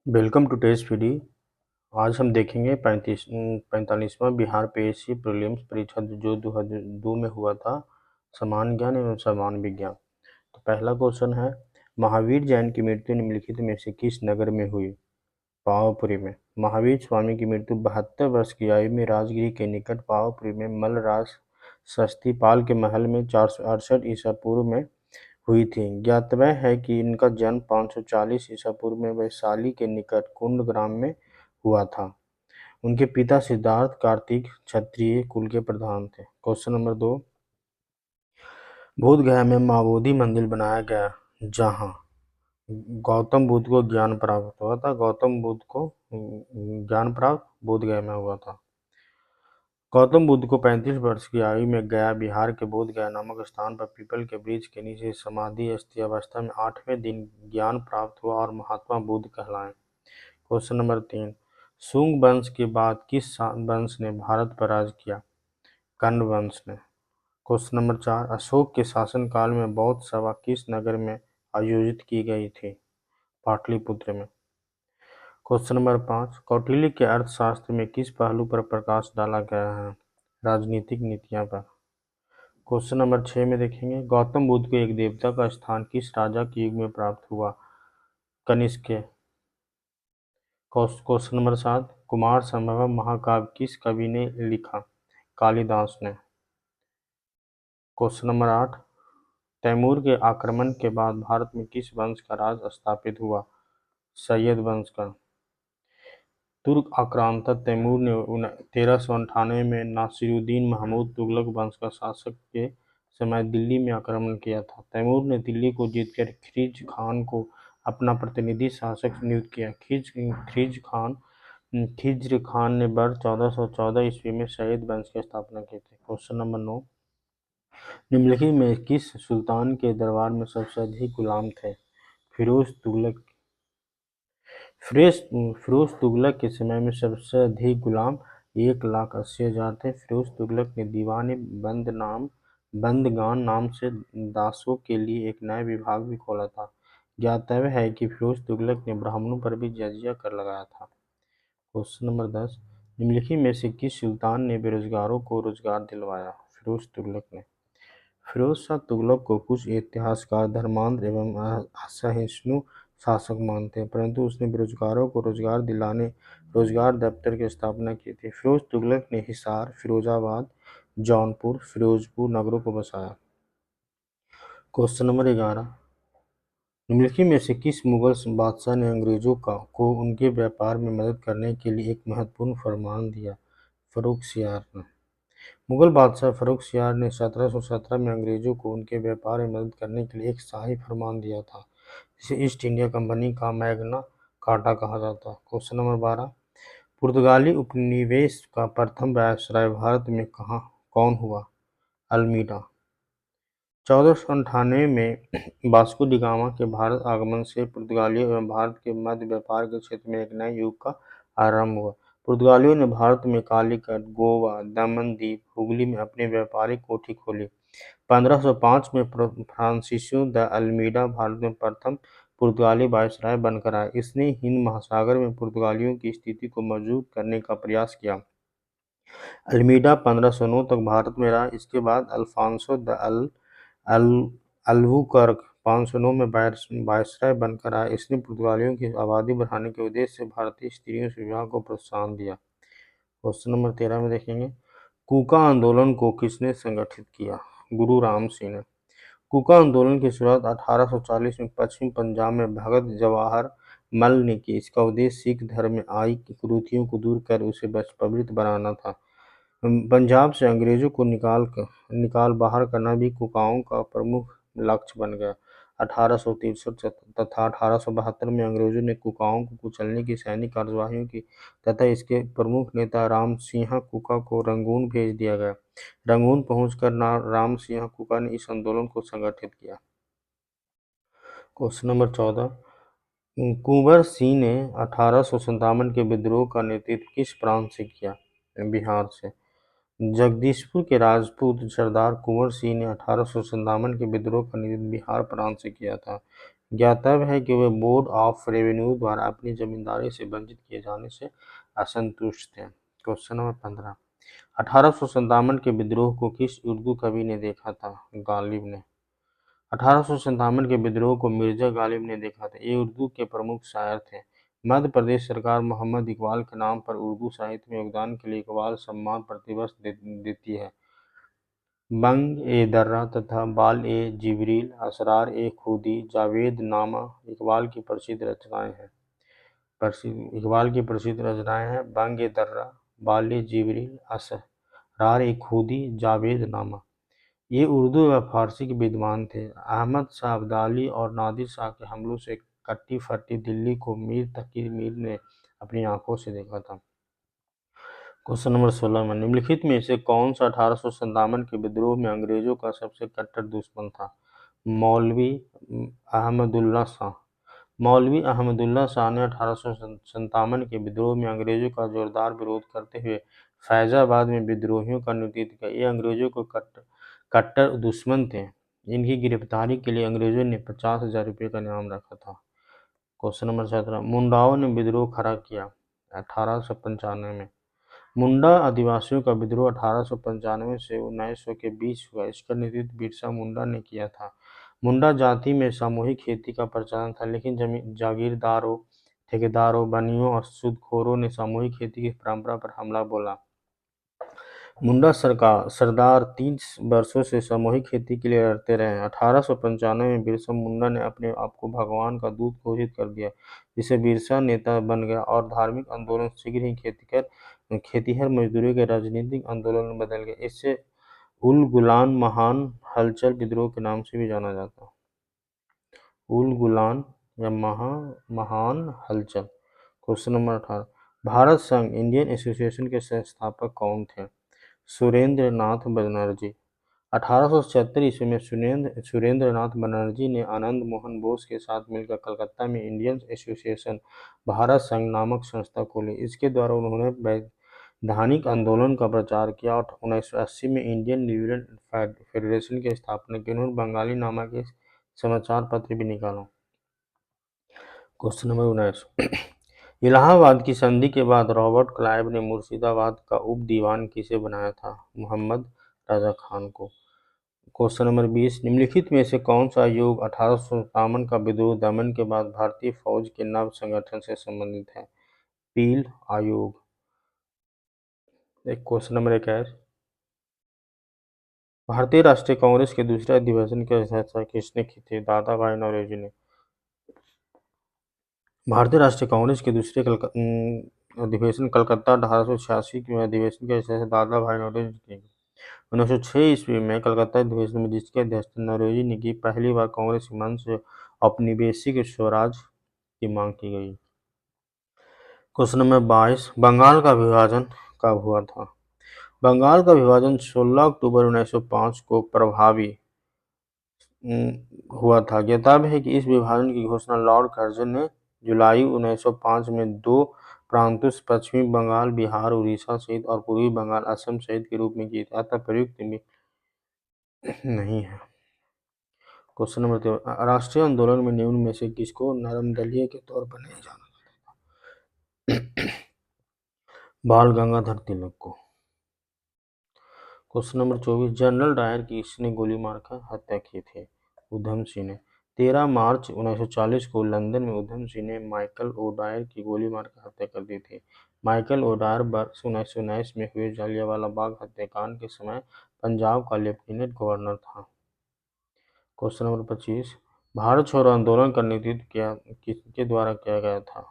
Welcome to test PD. आज हम देखेंगे 45वां बिहार पीएससी प्रीलिम्स परीक्षा जो 2002 में हुआ था, सामान्य ज्ञान एवं सामान्य विज्ञान। तो पहला क्वेश्चन है, महावीर जैन की मृत्यु निम्नलिखित में से किस नगर में हुई? पावापुरी में। महावीर स्वामी की मृत्यु 72 वर्ष की आयु में राजगिरी के निकट पावापुरी में मल्लराज सस्तीपाल के महल में 468 ईसा पूर्व में हुई थी। ज्ञातव्य है कि इनका जन्म 540 ईसा पूर्व में वैशाली के निकट कुंड ग्राम में हुआ था। उनके पिता सिद्धार्थ कार्तिक क्षत्रिय कुल के प्रधान थे। क्वेश्चन नंबर 2, बोधगया में महाबोधि मंदिर बनाया गया जहाँ गौतम बुद्ध को ज्ञान प्राप्त हुआ था। गौतम बुद्ध को ज्ञान प्राप्त बोधगया में हुआ था। गौतम बुद्ध को 35 वर्ष की आयु में गया बिहार के बोधगया नामक स्थान पर पीपल के वृक्ष के नीचे समाधि स्थित अवस्था में 8वें दिन ज्ञान प्राप्त हुआ और महात्मा बुद्ध कहलाए। क्वेश्चन नंबर 3, शुंग वंश के बाद किस वंश ने भारत पर राज किया? कण्व वंश ने। क्वेश्चन नंबर 4, अशोक के शासनकाल में बौद्ध सभा किस नगर में आयोजित की गई थी? पाटलिपुत्र में। क्वेश्चन नंबर 5, कौटिल्य के अर्थशास्त्र में किस पहलू पर प्रकाश डाला गया है? राजनीतिक नीतियां पर। क्वेश्चन नंबर 6 में देखेंगे, गौतम बुद्ध को एक देवता का स्थान किस राजा के युग में प्राप्त हुआ? कनिष्क के। क्वेश्चन नंबर 7, कुमार संभव महाकाव्य किस कवि ने लिखा? कालिदास ने। क्वेश्चन नंबर 8, तैमूर के आक्रमण के बाद भारत में किस वंश का राज स्थापित हुआ? सैयद वंश का। तुर्क आक्रांता तैमूर ने 1398 में नासिरुद्दीन महमूद तुगलक वंश का शासक के समय दिल्ली में आक्रमण किया था। तैमूर ने दिल्ली को जीतकर खिल्जी खान को अपना प्रतिनिधि शासक नियुक्त किया। खिज्र खान ने वर्ष 1414 ईस्वी में सैयद वंश की स्थापना की थी। क्वेश्चन नंबर 9, निम्नलिखित में किस सुल्तान के दरबार में सबसे अधिक गुलाम थे? फिरोज तुगलक। फिरोज तुगलक के समय में सबसे अधिक गुलाम 1,80,000 थे। फिरोज तुगलक ने दीवान बंदगान नाम से दासों के लिए एक नया विभाग भी खोला था। ज्ञातव्य है कि फिरोज तुगलक ने ब्राह्मणों पर भी जजिया कर लगाया था। क्वेश्चन नंबर 10, निम्नलिखित में से किस सुल्तान ने बेरोजगारों को रोजगार दिलवाया? फिरोज तुगलक ने। फिरोज शाह तुगलक को कुछ इतिहासकार धर्मांध एवं असहिष्णु शासक मानते हैं, परंतु उसने बेरोजगारों को रोजगार दिलाने रोजगार दफ्तर की स्थापना की थी। फिरोज तुगलक ने हिसार, फिरोजाबाद, जौनपुर, फिरोजपुर नगरों को बसाया। क्वेश्चन नंबर 11, निम्नलिखित में से किस मुगल बादशाह ने अंग्रेजों को उनके व्यापार में मदद करने के लिए एक महत्वपूर्ण फरमान दिया? फर्रुखसियार ने। मुगल बादशाह फर्रुखसियार ने 1717 में अंग्रेजों को उनके व्यापार में मदद करने के लिए एक शाही फरमान दिया था, जिसे ईस्ट इंडिया कंपनी का मैग्ना कार्टा कहा जाता है। क्वेश्चन नंबर 12, पुर्तगाली उपनिवेश का प्रथम वायसराय भारत में कौन हुआ? अल्मीडा। 1498 में वास्को डी गामा के भारत आगमन से पुर्तगालियों एवं भारत के मध्य व्यापार के क्षेत्र में एक नए युग का आरंभ हुआ। पुर्तगालियों ने भारत में कालीकट, गोवा, दमन द्वीप, हुगली में अपनी व्यापारिक कोठी खोली। 1505 में फ्रांसिसो द अल्मीडा भारत में प्रथम पुर्तगाली वायसराय बनकर आए। इसने हिंद महासागर में पुर्तगालियों की स्थिति को मजबूत करने का प्रयास किया। अल्मीडा 1509 तक भारत में रहा। इसके बाद अल्फांसो द अल्बुकर्क 509 में वायसराय बनकर आया। इसने पुर्तगालियों की आबादी बढ़ाने के उद्देश्य से भारतीय स्त्रियों से विवाह को प्रोत्साहन दिया। क्वेश्चन नंबर 13 में देखेंगे, कूका आंदोलन को किसने संगठित किया? गुरु राम सिंह ने। कूका आंदोलन की शुरुआत 1840 में पश्चिम पंजाब में भगत जवाहर मल ने की। इसका उद्देश्य सिख धर्म में आई कुरीतियों को दूर कर उसे पवित्र बनाना था। पंजाब से अंग्रेजों को निकाल बाहर करना भी कूकाओं का प्रमुख लक्ष्य बन गया। 1863 तथा 1872 में अंग्रेजों ने कूकाओं को कुचलने की सैनिक कार्यवाहियों की तथा इसके प्रमुख नेता राम सिंह कूका को रंगून भेज दिया गया। रंगून पहुंचकर राम सिंह कूका ने इस आंदोलन को संगठित किया। क्वेश्चन नंबर 14, कुंवर सिंह ने 1857 के विद्रोह का नेतृत्व किस प्रांत से किया? बिहार से। जगदीशपुर के राजपूत सरदार कुंवर सिंह ने 1857 के विद्रोह का नेतृत्व बिहार प्रांत से किया था। ज्ञातव्य है कि वे बोर्ड ऑफ रेवेन्यू द्वारा अपनी जमींदारी से वंचित किए जाने से असंतुष्ट थे। क्वेश्चन नंबर 15, 1857 के विद्रोह को किस उर्दू कवि ने देखा था? गालिब ने। 1857 के विद्रोह को मिर्जा गालिब ने देखा था। ये उर्दू के प्रमुख शायर थे। मध्य प्रदेश सरकार मोहम्मद इकबाल के नाम पर उर्दू साहित्य में योगदान के लिए इकबाल सम्मान प्रतिवर्ष देती है। बंग-ए-दर्रा तथा बाल-ए-जिब्रील, असरार-ए-खुदी, जावेद-नामा इकबाल की प्रसिद्ध रचनाएं हैं। बंग-ए-दर्रा, बाल-ए-जिब्रील, असरार-ए-खुदी, जावेद-नामा। ये उर्दू व फारसी के विद्वान थे। अहमद शाह अब्दाली और नादिर शाह के हमलों से कट्टी फटी दिल्ली को मीर तकी मीर ने अपनी आंखों से देखा था। क्वेश्चन नंबर 16 में निम्नलिखित में से कौन सा 1857 के विद्रोह में अंग्रेजों का सबसे कट्टर दुश्मन था? मौलवी अहमदुल्ला शाह। मौलवी अहमदुल्ला शाह ने 1857 के विद्रोह में अंग्रेजों का जोरदार विरोध करते हुए फैजाबाद में विद्रोहियों का नेतृत्व किया। ये अंग्रेजों को कट्टर दुश्मन थे। इनकी गिरफ्तारी के लिए अंग्रेजों ने 50,000 रुपये का इनाम रखा था। क्वेश्चन नंबर 17, मुंडाओं ने विद्रोह खड़ा किया 1895 में। मुंडा आदिवासियों का विद्रोह 1895 से 1900 के बीच हुआ। इसका नेतृत्व बिरसा मुंडा ने किया था। मुंडा जाति में सामूहिक खेती का प्रचलन था, लेकिन जागीरदारों, ठेकेदारों, बनियों और सूदखोरों ने सामूहिक खेती की परंपरा पर हमला बोला। मुंडा सरदार 30 वर्षों से सामूहिक खेती के लिए लड़ते रहे। 1895 में बिरसा मुंडा ने अपने आप को भगवान का दूत घोषित कर दिया, जिससे बिरसा नेता बन गया और धार्मिक आंदोलन शीघ्र ही खेतिहर मजदूरों के राजनीतिक आंदोलन में बदल गया। इससे उल गुलान महान हलचल विद्रोह के नाम से भी जाना जाता है। उल गुलान या महान हलचल। क्वेश्चन नंबर 18, भारत संघ इंडियन एसोसिएशन के संस्थापक कौन थे? सुरेंद्र नाथ बनर्जी। 1876 ईस्वी में सुरेंद्र नाथ बनर्जी ने आनंद मोहन बोस के साथ मिलकर कलकत्ता में इंडियन एसोसिएशन भारत संघ नामक संस्था खोली। इसके द्वारा उन्होंने वैधानिक आंदोलन का प्रचार किया और 1980 में इंडियन लिबरल फेडरेशन की स्थापना की। उन्होंने बंगाली नामक एक समाचार पत्र भी निकाला। क्वेश्चन नंबर 19, इलाहाबाद की संधि के बाद रॉबर्ट क्लाइव ने मुर्शिदाबाद का उप दीवान किसे बनाया था? मोहम्मद रजा खान को। क्वेश्चन नंबर 20, निम्नलिखित में से कौन सा योग 1857 का विद्रोह दमन के बाद भारतीय फौज के नव संगठन से संबंधित है? पील आयोग। क्वेश्चन नंबर 21, भारतीय राष्ट्रीय कांग्रेस के दूसरे अधिवेशन की अध्यक्षता किसने की थी? दादा भाई नौरोजी ने। भारतीय राष्ट्रीय कांग्रेस के दूसरे अधिवेशन कलकत्ता 1886 के अधिवेशन की अध्यक्षता दादा भाई नौरोजी ने की। 1906 ईस्वी में कलकत्ता अधिवेशन में जिसकी अध्यक्षता नौरोजी ने की, पहली बार कांग्रेस के मंच से औपनिवेशिक स्वराज की मांग की गई। क्वेश्चन नंबर 22, बंगाल का विभाजन कब हुआ था? बंगाल का विभाजन 16 अक्टूबर 1905 को प्रभावी हुआ था। ज्ञातव्य है कि इस विभाजन की घोषणा लॉर्ड कर्जन ने जुलाई 1905 में दो प्रांतों पश्चिमी बंगाल बिहार उड़ीसा सहित और पूर्वी बंगाल असम सहित के रूप में की थी, अतः प्रयुक्त नहीं है। क्वेश्चन नंबर 3, राष्ट्रीय आंदोलन में निम्न में से किसको नरमदलीय के तौर पर नहीं जाना जाता? बाल गंगाधर तिलक को। क्वेश्चन नंबर 24, जनरल डायर की किसने गोली मारकर हत्या की थी? उधम सिंह ने। 13 मार्च 1940 को लंदन में उधम सिंह ने माइकल ओडायर की गोली मारकर हत्या कर दी थी। माइकल ओडायर वर्ष 1919 में हुए जलियांवाला बाग हत्याकांड के समय पंजाब का लेफ्टिनेंट गवर्नर था। क्वेश्चन नंबर 25, भारत छोड़ो आंदोलन का नेतृत्व किसके द्वारा किया गया था?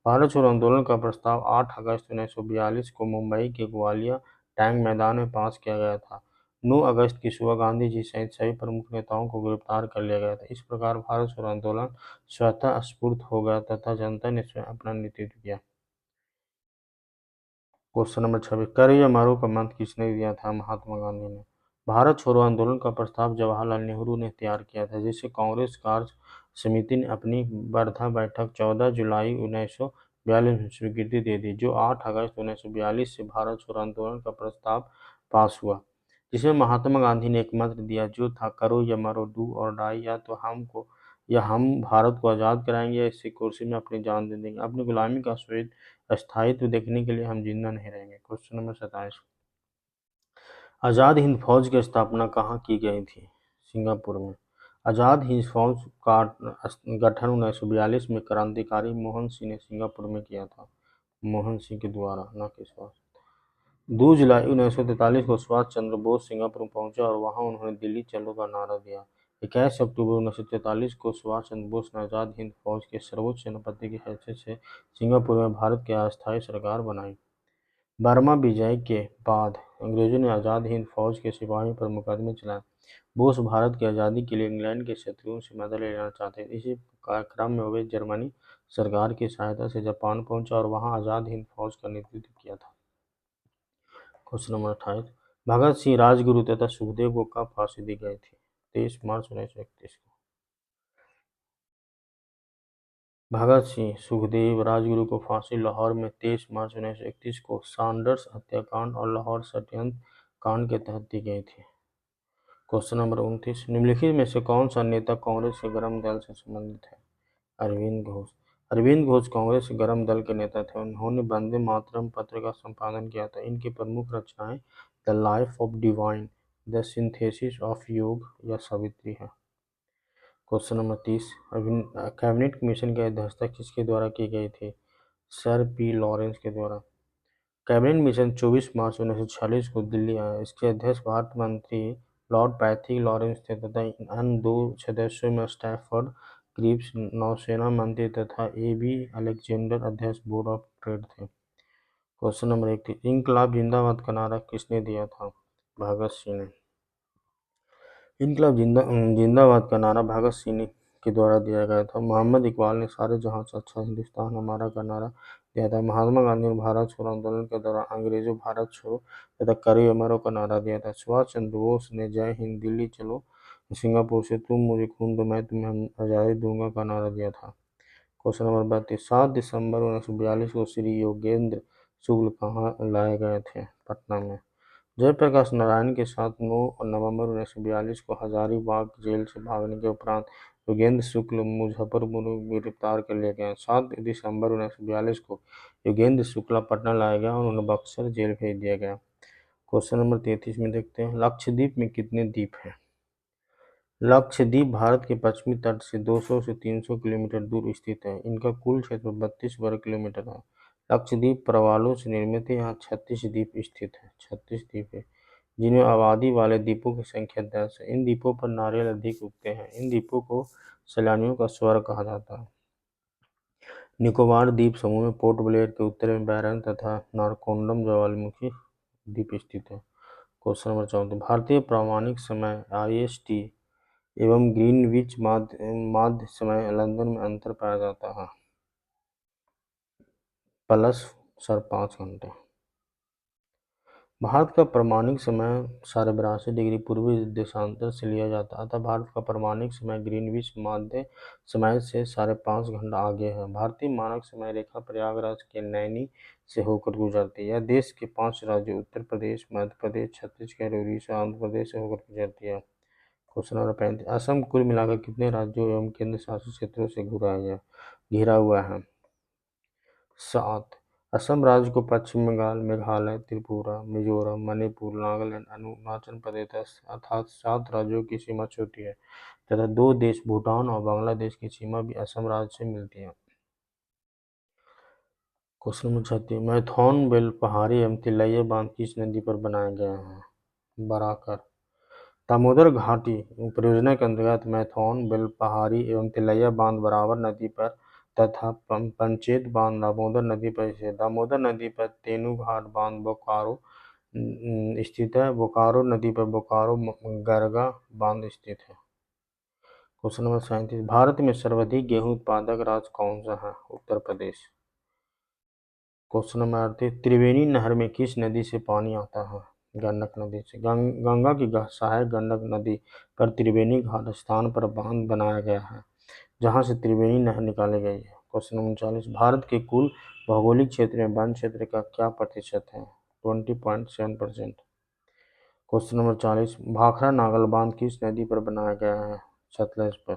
भारत छोड़ो आंदोलन का प्रस्ताव 8 अगस्त 1942 को मुंबई के ग्वालिया टैंक मैदान में पास किया गया था। 9 अगस्त की सुबह गांधी जी सहित सभी प्रमुख नेताओं को गिरफ्तार कर लिया गया था। इस प्रकार भारत छोड़ो आंदोलन स्वतः स्फूर्त हो गया तथा जनता ने स्वयं अपना नेतृत्व किया। क्वेश्चन नंबर 26, करो या मरो का मंत्र किसने दिया था? महात्मा गांधी ने। भारत छोड़ो आंदोलन का प्रस्ताव जवाहरलाल नेहरू ने तैयार किया था, जिसे कांग्रेस कार्य समिति ने अपनी वर्धा बैठक 14 जुलाई 1942 में स्वीकृति दे दी, जो 8 अगस्त 1942 से भारत छोड़ो आंदोलन का प्रस्ताव पास हुआ, जिसमें महात्मा गांधी ने एक मंत्र दिया जो था, करो या मरो, डू और डाई, या तो हमको या हम भारत को आज़ाद कराएंगे या इसी कुर्सी में अपनी जान दे देंगे। अपनी गुलामी का स्थायित्व देखने के लिए हम जिंदा नहीं रहेंगे। क्वेश्चन नंबर 27, आज़ाद हिंद फौज की स्थापना कहाँ की गई थी? सिंगापुर में। आज़ाद हिंद फौज का गठन 1942 में क्रांतिकारी मोहन सिंह ने सिंगापुर में किया था। मोहन सिंह के द्वारा, न कि सुभाष। 2 जुलाई 1943 को सुभाष चंद्र बोस सिंगापुर पहुंचे और वहां उन्होंने दिल्ली चलो का नारा दिया। 21 अक्टूबर 1943 को सुभाष चंद्र बोस ने आज़ाद हिंद फौज के सर्वोच्च सेनापति की हैसियत से सिंगापुर में भारत की अस्थायी सरकार बनाई। बर्मा विजय के बाद अंग्रेजों ने आज़ाद हिंद फौज के सिपाहियों पर मुकदमे चलाए। बोस भारत की आज़ादी के लिए इंग्लैंड के शत्रुओं से मदद लेना चाहते थे। इसी कार्यक्रम में वे जर्मनी सरकार की सहायता से जापान पहुंचे और वहां आज़ाद हिंद फौज का नेतृत्व किया था। क्वेश्चन नंबर 28, भगत सिंह, राजगुरु तथा सुखदेव को कब फांसी दी गई थी? 23 मार्च 1931 को। भगत सिंह, सुखदेव, राजगुरु को फांसी लाहौर में 23 मार्च 1931 को सैंडर्स हत्याकांड और लाहौर षड्यंत्र कांड के तहत दी गई थी। क्वेश्चन नंबर 29, निम्नलिखित में से कौन सा नेता कांग्रेस के गरम दल से संबंधित है? अरविंद घोष। अरविंद घोष कांग्रेस के गरम दल के नेता थे। उन्होंने वंदे मातरम पत्र का संपादन किया था। इनकी प्रमुख रचनाएं the life of divine, the synthesis of योग या सावित्री है। क्वेश्चन नंबर 30, कैबिनेट कमीशन की अध्यक्षता किसके द्वारा की गई थी? सर पी लॉरेंस के द्वारा। कैबिनेट मिशन 24 मार्च 1946 को दिल्ली आया। इसके अध्यक्ष भारत मंत्री लॉर्ड पैथिक लॉरेंस थे तथा अन्य 2 सदस्यों में स्टैफर्ड क्रीप्स नौसेना मंत्री तथा ए.बी. अलेक्जेंडर अध्यक्ष बोर्ड ऑफ ट्रेड थे। क्वेश्चन नंबर 31, इनकलाब जिंदाबाद का नारा किसने दिया था? भगत सिंह ने। इनकलाब जिंदाबाद का नारा भगत सिंह के द्वारा दिया गया था। मोहम्मद इकबाल ने सारे जहां से अच्छा हिंदुस्तान हमारा का नारा दिया था। महात्मा गांधी ने भारत छोड़ो आंदोलन के दौरान अंग्रेजों भारत छोड़ो तथा करो अमरों का नारा दिया था। सुभाष चंद्र बोस ने जय हिंद दिल्ली चलो सिंगापुर से तुम मुझे खून दो मैं तुम्हें आज़ादी दूंगा का नारा दिया था। क्वेश्चन नंबर 32, 7 दिसंबर 1942 को श्री योगेंद्र शुक्ल कहाँ लाए गए थे? पटना में। जयप्रकाश नारायण के साथ 9 नवंबर 1942 को हजारीबाग जेल से भागने के उपरांत योगेंद्र शुक्ल मुजफ्फरपुर में गिरफ्तार कर लिए गए। 7 दिसंबर 1942 को योगेंद्र शुक्ला पटना लाया गया और उन्हें बक्सर जेल भेज दिया गया। क्वेश्चन नंबर 33 में देखते हैं, लक्षद्वीप में कितने द्वीप हैं? लक्षद्वीप भारत के पश्चिमी तट से 200 से 300 किलोमीटर दूर स्थित है। इनका कुल क्षेत्र 32 वर्ग किलोमीटर है। लक्षद्वीप प्रवालों से निर्मित है। यहाँ 36 द्वीप स्थित है। 36 द्वीप है जिनमें आबादी वाले द्वीपों की संख्या 10 है। इन द्वीपों पर नारियल अधिक उगते हैं। इन द्वीपों को सैलानियों का स्वर्ग कहा जाता है। निकोबार द्वीप समूह में पोर्ट ब्लेयर के उत्तर में बैरन तथा नारकोंडम ज्वालामुखी द्वीप स्थित है। क्वेश्चन नंबर 14, भारतीय प्रामाणिक समय IST एवं ग्रीनविच माध्य समय लंदन में अंतर पाया जाता है। प्लस 5.5 घंटे। भारत का प्रामाणिक समय 82.5 डिग्री पूर्वी देशांतर से लिया जाता है। अतः भारत का प्रामाणिक समय ग्रीनविच माध्य समय से 5.5 घंटा आगे है। भारतीय मानक समय रेखा प्रयागराज के नैनी से होकर गुजरती है। यह देश के 5 राज्यों उत्तर प्रदेश, मध्य प्रदेश, छत्तीसगढ़, उड़ीसा, आंध्र प्रदेश से होकर गुजरती है। क्वेश्चन नंबर 35, असम कुल मिलाकर कितने राज्यों एवं केंद्र शासित क्षेत्रों से घिरा हुआ है? 7। असम राज्य को पश्चिम बंगाल, मेघालय, त्रिपुरा, मिजोरम, मणिपुर, नागालैंड, अरुणाचल प्रदेश अर्थात 7 राज्यों की सीमा छोटी है तथा 2 देश भूटान और बांग्लादेश की सीमा भी असम राज्य से मिलती है। क्वेश्चन नंबर 36, मैथॉन बेल पहाड़ी एवं तिलैया बांध किस नदी पर बनाए गए हैं? बराकर। दामोदर घाटी परियोजना के अंतर्गत मैथॉन बेल पहाड़ी एवं तिलैया बांध बराबर नदी पर तथा पंचेत बांध दामोदर नदी पर स्थित है। दामोदर नदी पर तेनूघाट बांध बोकारो स्थित है। बोकारो नदी पर बोकारो गरगा बांध स्थित है। क्वेश्चन नंबर 37, भारत में सर्वाधिक गेहूं उत्पादक राज्य कौन सा है? उत्तर प्रदेश। क्वेश्चन नंबर 38, त्रिवेणी नहर में किस नदी से पानी आता है? गंडक नदी से। गंगा की सहायक गंडक नदी पर त्रिवेणी घाट स्थान पर बांध बनाया गया है जहां से त्रिवेणी नहर निकाली गई है। क्वेश्चन नंबर 40, भारत के कुल भौगोलिक क्षेत्र में वन क्षेत्र का क्या प्रतिशत है? 20.7%। क्वेश्चन नंबर 40, भाखड़ा नागल बांध किस नदी पर बनाया गया है? सतलज पर।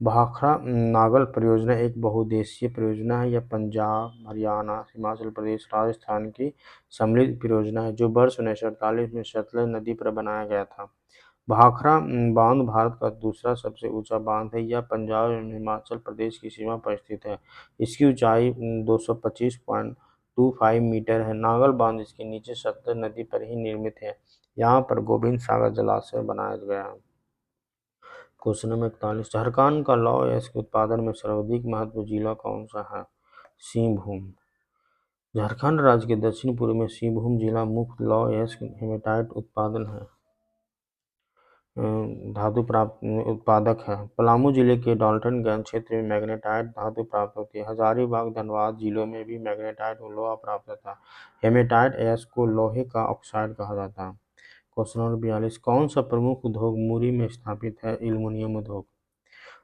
भाखड़ा नागल परियोजना एक बहुउद्देशीय परियोजना है। यह पंजाब, हरियाणा, हिमाचल प्रदेश, राजस्थान की सम्मिलित परियोजना है जो वर्ष 1948 में सतलज नदी पर बनाया गया था। भाखड़ा बांध भारत का दूसरा सबसे ऊंचा बांध है। यह पंजाब एवं हिमाचल प्रदेश की सीमा पर स्थित है। इसकी ऊंचाई 225.25 मीटर है। नागल बांध इसके नीचे सतलज नदी पर ही निर्मित है। यहाँ पर गोविंद सागर जलाशय बनाया गया है। क्वेश्चन नंबर 41, झारखंड का लौह अयस्क के उत्पादन में सर्वाधिक महत्वपूर्ण जिला कौन सा है? सिंहभूम। झारखंड राज्य के दक्षिण पूर्व में सिंहभूम जिला मुख्य लौह अयस्क हेमेटाइट उत्पादन है धातु प्राप्त उत्पादक है। पलामू जिले के डाल्टनगंज क्षेत्र में मैग्नेटाइट धातु प्राप्त होती है। हजारीबाग, धनबाद जिलों में भी मैग्नेटाइट और लोहा प्राप्त होता है। हेमेटाइट अयस्क को लोहे का ऑक्साइड कहा जाता है। क्वेश्चन नंबर 42, कौन सा प्रमुख उद्योग मुरी में स्थापित है? एल्युमिनियम उद्योग।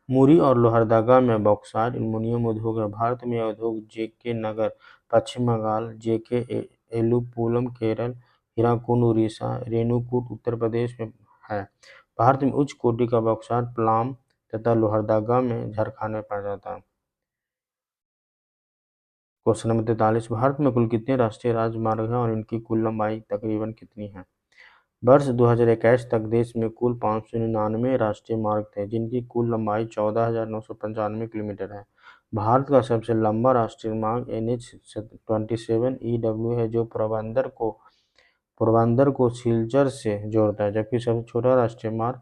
मुरी और लोहरदगा में बॉक्साइट एल्युमिनियम उद्योग है। भारत में यह उद्योग जेके नगर पश्चिम बंगाल, जेके एलुपुरम केरल, हीराकुंड उड़ीसा, रेणुकूट उत्तर प्रदेश में है। भारत में उच्च कोटि का बॉक्साइट पलाम तथा लोहरदगा में झारखंड में पाया जाता है। क्वेश्चन नंबर 43, भारत में कुल कितने राष्ट्रीय राजमार्ग हैं और इनकी कुल लंबाई तकरीबन कितनी है? वर्ष 2021 तक देश में कुल 599 राष्ट्रीय मार्ग थे जिनकी कुल लंबाई 14,995 किलोमीटर है। भारत का सबसे लंबा राष्ट्रीय मार्ग NH-27 है जो पोरबंदर को सिलचर से जोड़ता है, जबकि सबसे छोटा राष्ट्रीय मार्ग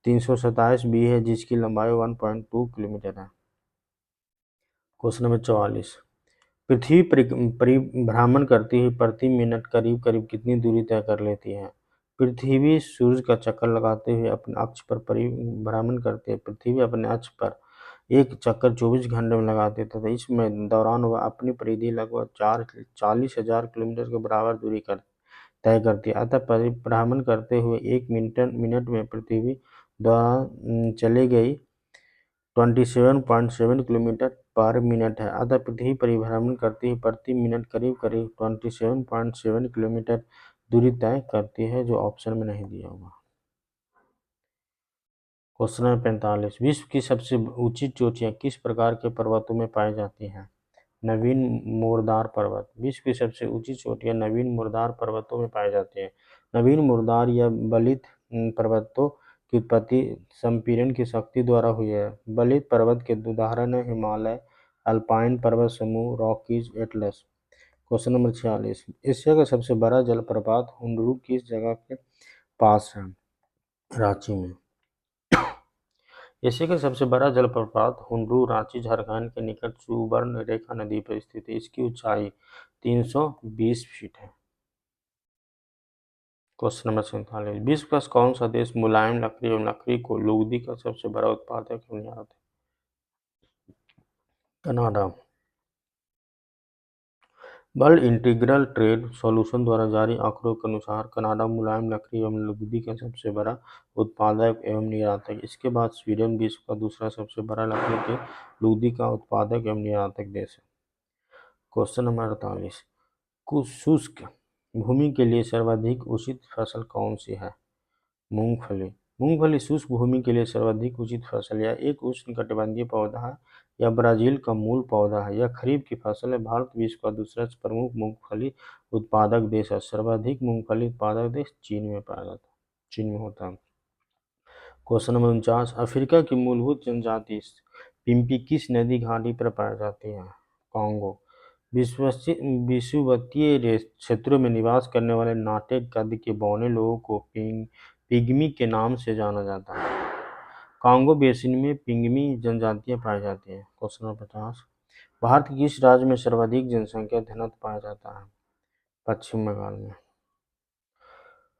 327B है जिसकी लंबाई 1.2 किलोमीटर है। क्वेश्चन नंबर 44, पृथ्वी परिभ्रमण करती हुई प्रति मिनट करीब करीब कितनी दूरी तय कर लेती है? पृथ्वी सूर्य का चक्कर लगाते हुए अपने अक्ष पर परिभ्रमण करती है। पृथ्वी अपने अक्ष पर एक चक्कर 24 घंटे में लगाती है तथा इसमें दौरान वह अपनी परिधि लगभग 40,000 किलोमीटर के बराबर दूरी तय करती है। अतः परिभ्रमण करते हुए एक मिनट में पृथ्वी द्वारा चली गई 27.7 किलोमीटर पर मिनट है। अतः पृथ्वी परिभ्रमण करती है प्रति मिनट करीब करीब 27.7 किलोमीटर दूरी तय करती है, जो ऑप्शन में नहीं दिया हुआ। क्वेश्चन नंबर 45, विश्व की सबसे ऊंची चोटियां किस प्रकार के पर्वतों में पाई जाती हैं? नवीन मुर्दार पर्वत। विश्व की सबसे ऊंची चोटियां नवीन मुर्दार पर्वतों में पाई जाती हैं। नवीन मुर्दार या बलित पर्वतों की उत्पत्ति संपीड़न की शक्ति द्वारा हुई है। बलित पर्वत के उदाहरण है हिमालय, अल्पाइन पर्वत समूह, Rockies, Atlas. Question number 46, Asia का सबसे बड़ा जलप्रपात हुंडरू किस जगह के पास है? रांची में। एशिया का सबसे बड़ा जलप्रपात हुंडरू रांची झारखंड के निकट सुवर्णरेखा नदी पर स्थित है। इसकी ऊंचाई 320 फीट है। क्वेश्चन नंबर 47, विश्व का कौन सा देश मुलायम लकड़ी एवं लकड़ी को लुगदी का सबसे बड़ा उत्पादक एवं निर्यातक है? Canada. World integral trade solution द्वारा जारी आंकड़ों के अनुसार कनाडा मुलायम लकड़ी एवं लुगदी का सबसे बड़ा उत्पादक एवं निर्यातक है। इसके बाद स्वीडन विश्व का दूसरा सबसे बड़ा लकड़ी के लुगदी का उत्पादक एवं निर्यातक देश है। क्वेश्चन नंबर 48, शुष्क भूमि के लिए सर्वाधिक उचित फसल कौन सी है? मूंगफली। मूंगफली शुष्क भूमि के लिए सर्वाधिक उचित फसल यह एक उष्णकटिबंधीय पौधा है। यह ब्राजील का मूल पौधा है। यह खरीफ की फसल है। भारत विश्व का दूसरा प्रमुख मूंगफली उत्पादक देश है। सर्वाधिक मूंगफली उत्पादक देश चीन में पाया जाता है, चीन में होता है। क्वेश्चन नंबर 49, अफ्रीका की मूलभूत जनजाति पिम्पी किस नदी घाटी पर पाई जाती है? कांगो। विषुवतीय क्षेत्रों में निवास करने वाले नाटे कद के बौने लोगों को पिग्मी के नाम से जाना जाता है। कांगो बेसिन में पिग्मी जनजातियां पाई जाती हैं। क्वेश्चन नंबर 50, भारत के किस राज्य में सर्वाधिक जनसंख्या घनत्व पाया जाता है? पश्चिम बंगाल में।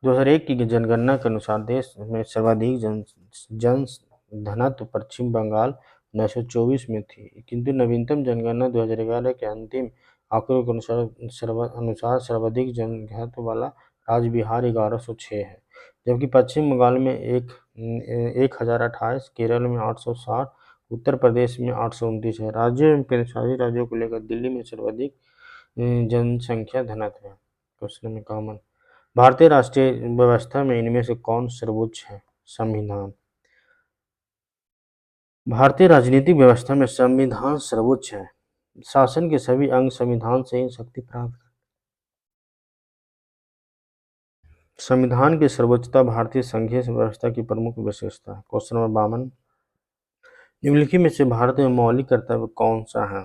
2001 की जनगणना के अनुसार देश में सर्वाधिक जन घनत्व पश्चिम बंगाल 924 में थी, किंतु नवीनतम जनगणना 2011 के अंतिम आंकड़ों के अनुसार सर्वाधिक जनघनत्व वाला राज्य बिहार 1106 है, जबकि पश्चिम बंगाल में 1028, केरल में 860, उत्तर प्रदेश में 829 है। राज्यों एवं केंद्रशासित राज्यों को लेकर दिल्ली में सर्वाधिक जनसंख्या घनत्व है। क्वेश्चन में कॉमन, भारतीय राष्ट्रीय व्यवस्था में इनमें से कौन सर्वोच्च है? संविधान। भारतीय राजनीतिक व्यवस्था में संविधान सर्वोच्च है। शासन के सभी अंग संविधान से ही शक्ति प्राप्त करते हैं। संविधान की सर्वोच्चता भारतीय संघीय व्यवस्था की प्रमुख विशेषता है। क्वेश्चन नंबर 52, निम्नलिखित में से भारत में मौलिक कर्तव्य कौन सा है?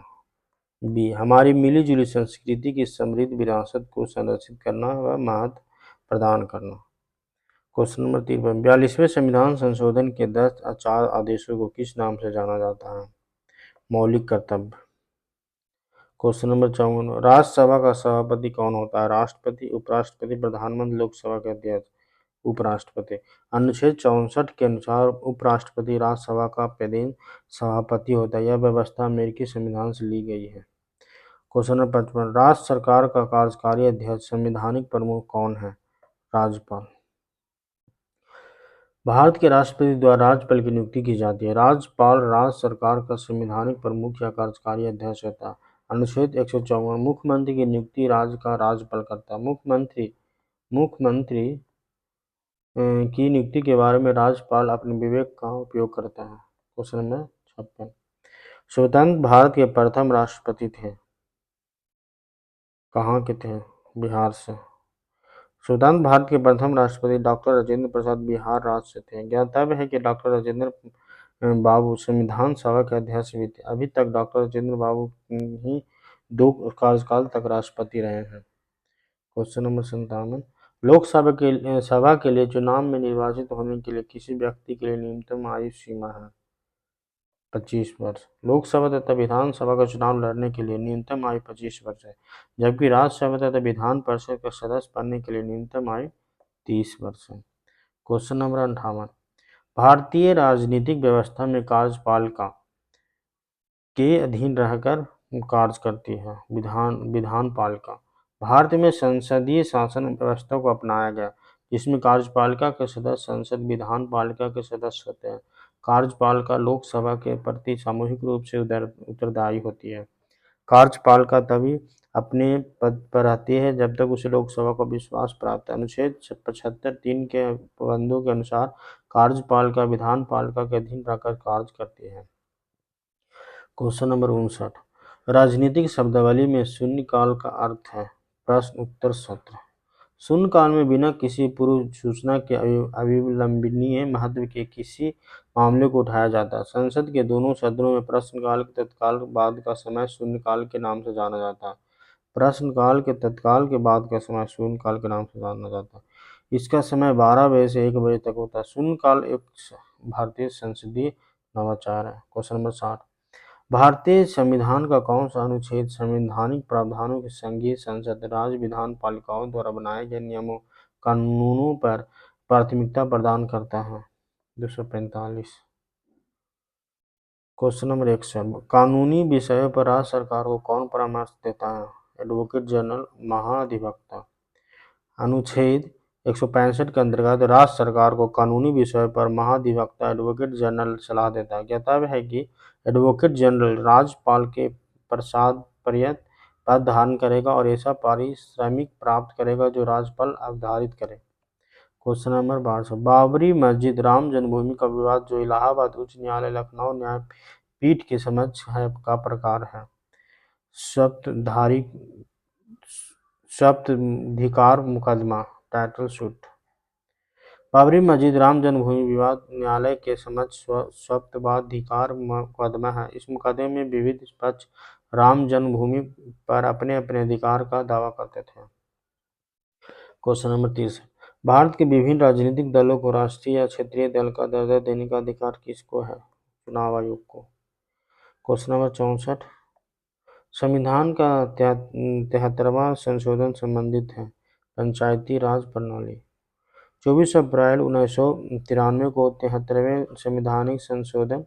बी, हमारी मिली जुली संस्कृति की समृद्ध विरासत को संरक्षित करना व महत्व प्रदान करना। क्वेश्चन नंबर 53, 42वें संविधान संशोधन के 10 4 आदेशों को किस नाम से जाना जाता है? मौलिक कर्तव्य। क्वेश्चन नंबर 54, राज्यसभा का सभापति कौन होता है? राष्ट्रपति, उपराष्ट्रपति, प्रधानमंत्री, लोकसभा के अध्यक्ष। उपराष्ट्रपति। अनुच्छेद 64 के अनुसार उपराष्ट्रपति राज्यसभा का पदेन सभापति होता है। यह व्यवस्था अमेरिकी संविधान से ली गई है। क्वेश्चन नंबर 55, राज्य सरकार का कार्यकारी अध्यक्ष संवैधानिक प्रमुख कौन है? राज्यपाल। भारत के राष्ट्रपति द्वारा राज्यपाल की नियुक्ति की जाती है। राज्यपाल राज्य सरकार का संवैधानिक प्रमुख या कार्यकारी अध्यक्ष होता है। अनुच्छेद 154, मुख्यमंत्री की नियुक्ति राज्य का राज्यपाल करता है। मुख्यमंत्री की नियुक्ति के बारे में राज्यपाल अपने विवेक का उपयोग करता है। क्वेश्चन नंबर 56, स्वतंत्र भारत के प्रथम राष्ट्रपति थे? कहाँ के थे? बिहार से। स्वतंत्र भारत के प्रथम राष्ट्रपति डॉक्टर राजेंद्र प्रसाद बिहार राज्य से थे। ज्ञातव्य है कि डॉक्टर राजेंद्र बाबू संविधान सभा के अध्यक्ष भी थे। अभी तक डॉक्टर राजेंद्र बाबू ही 2 कार्यकाल तक राष्ट्रपति रहे हैं। क्वेश्चन नंबर 57, लोकसभा के लिए चुनाव में निर्वाचित होने के लिए किसी व्यक्ति के लिए न्यूनतम आयु सीमा है? 25 वर्ष। लोकसभा तथा विधानसभा का चुनाव लड़ने के लिए न्यूनतम आयु 25 वर्ष है, जबकि राज्यसभा तथा विधान परिषद का सदस्य बनने के लिए न्यूनतम आयु 30 वर्ष है। क्वेश्चन नंबर 58, भारतीय राजनीतिक व्यवस्था में कार्यपालिका के अधीन रहकर कार्य करती है। विधानपालिका। भारत में संसदीय शासन व्यवस्था को अपनाया गया, जिसमें कार्यपालिका के सदस्य संसद विधानपालिका के सदस्य होते हैं। कार्यपालिका लोकसभा के प्रति सामूहिक रूप से उत्तरदायी होती है। कार्यपालिका तभी अपने पद पर रहती है जब तक उसे लोकसभा का विश्वास प्राप्त है। अनुच्छेद 75(3) के बंदों के अनुसार कार्यपालिका विधानपालिका के अधीन रहकर कार्य करती है। क्वेश्चन नंबर 59, राजनीतिक शब्दावली में शून्यकाल का अर्थ है? प्रश्न उत्तर सत्र। शून्यकाल में बिना किसी पूर्व सूचना के अविलंबनीय महत्व के किसी मामले को उठाया जाता है। संसद के दोनों सदनों में प्रश्नकाल के तत्काल बाद का समय शून्यकाल के नाम से जाना जाता है। प्रश्नकाल के तत्काल के बाद का समय शून्यकाल के नाम से जाना जाता है। इसका समय 12 बजे से 1 बजे तक होता है। शून्यकाल एक भारतीय संसदीय नवाचार है। क्वेश्चन नंबर 60, भारतीय संविधान का कौन सा अनुच्छेद संवैधानिक प्रावधानों के संघीय संसद राज्य विधान पालिकाओं द्वारा बनाए गए नियमों कानूनों पर प्राथमिकता प्रदान करता है? 245। क्वेश्चन नंबर 100, कानूनी विषयों पर राज्य सरकार को कौन परामर्श देता है? एडवोकेट जनरल, महाधिवक्ता। अनुच्छेद 165 के अंतर्गत राज्य सरकार को कानूनी विषयों पर महाधिवक्ता एडवोकेट जनरल सलाह देता है। ज्ञातव्य है कि एडवोकेट जनरल राज्यपाल के पश्चात पद धारण करेगा और ऐसा पारिश्रमिक प्राप्त करेगा जो राज्यपाल निर्धारित करे। क्वेश्चन नंबर 12, बाबरी मस्जिद राम जन्मभूमि का विवाद जो इलाहाबाद उच्च न्यायालय लखनऊ न्यायपीठ के समक्ष है का प्रकार है? सप्तधिकार मुकदमा, टाइटल सूट। बाबरी मस्जिद राम जन्मभूमि विवाद न्यायालय के समक्ष सप्तधिकार मुकदमा है। इस मुकदमे में विविध पक्ष राम जन्मभूमि पर अपने अपने अधिकार का दावा करते थे। क्वेश्चन नंबर 30, भारत के विभिन्न राजनीतिक दलों को राष्ट्रीय या क्षेत्रीय दल का दर्जा देने का अधिकार किसको है? चुनाव आयोग को। क्वेश्चन नंबर 64, संविधान का 73वां संशोधन संबंधित है? पंचायती राज प्रणाली। 24 अप्रैल 1993 को 73वें संवैधानिक संशोधन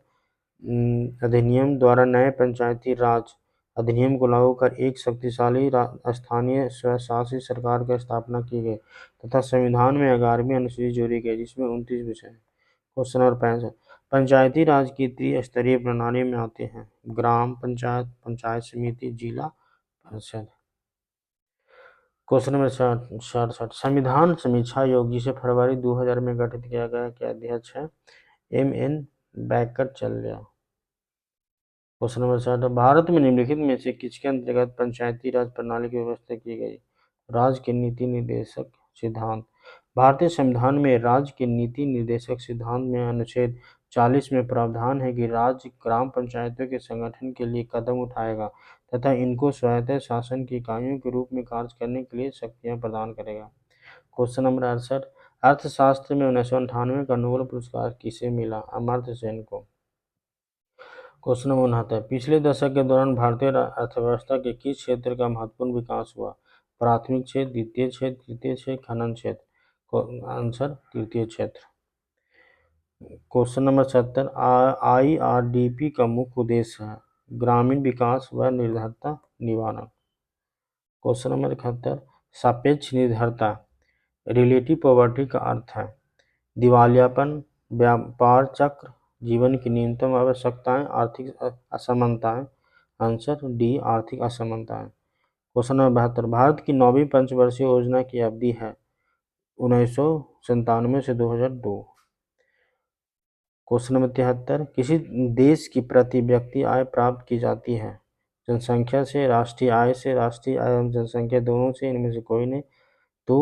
अधिनियम द्वारा नए पंचायती राज अधिनियम को लागू कर एक शक्तिशाली स्थानीय स्वशासी सरकार की स्थापना की गई तथा संविधान में 11वीं अनुसूची जोड़ी गई जिसमें 29 विषय हैं। क्वेश्चन नंबर 65, पंचायती राज की त्रिस्तरीय प्रणाली में आते हैं? ग्राम पंचायत, पंचायत समिति, जिला परिषद। क्वेश्चन नंबर 67, संविधान समीक्षा आयोग जिसे फरवरी 2000 में गठित किया गया के अध्यक्ष है? M.N. बैकरचल्या। क्वेश्चन नंबर 60, भारत में निम्नलिखित में से किसके अंतर्गत पंचायती राज प्रणाली की व्यवस्था की गई? राज्य के नीति निर्देशक सिद्धांत। भारतीय संविधान में राज्य के नीति निर्देशक सिद्धांत में अनुच्छेद 40 में प्रावधान है कि राज्य ग्राम पंचायतों के संगठन के लिए कदम उठाएगा तथा इनको स्वायत्त शासन की इकाइयों के रूप में कार्य करने के लिए शक्तियां प्रदान करेगा। क्वेश्चन नंबर 68, अर्थशास्त्र में 1998 का नोबेल पुरस्कार किसे मिला? अमर्त्य सेन को। क्वेश्चन नंबर 69, पिछले दशक के दौरान भारतीय अर्थव्यवस्था के किस क्षेत्र का महत्वपूर्ण विकास हुआ? प्राथमिक क्षेत्र, द्वितीय क्षेत्र, तृतीय क्षेत्र, खनन क्षेत्र। आंसर तृतीय क्षेत्र। क्वेश्चन नंबर 70, IRDP का मुख्य उद्देश्य है ग्रामीण विकास व निर्धनता निवारण। क्वेश्चन नंबर 71, सापेक्ष निर्धनता रिलेटिव पॉवर्टी का अर्थ है दिवालियापन, व्यापार चक्र, जीवन की न्यूनतम आवश्यकताएं, आर्थिक असमानताएं। आंसर डी, आर्थिक असमानताएं। क्वेश्चन नंबर 72, भारत की 9वीं पंचवर्षीय योजना की अवधि है 1997 से 2002। क्वेश्चन नंबर 73, किसी देश की प्रति व्यक्ति आय प्राप्त की जाती है जनसंख्या से, राष्ट्रीय आय से, राष्ट्रीय आय एवं जनसंख्या दोनों से, इनमें से कोई नहीं। तो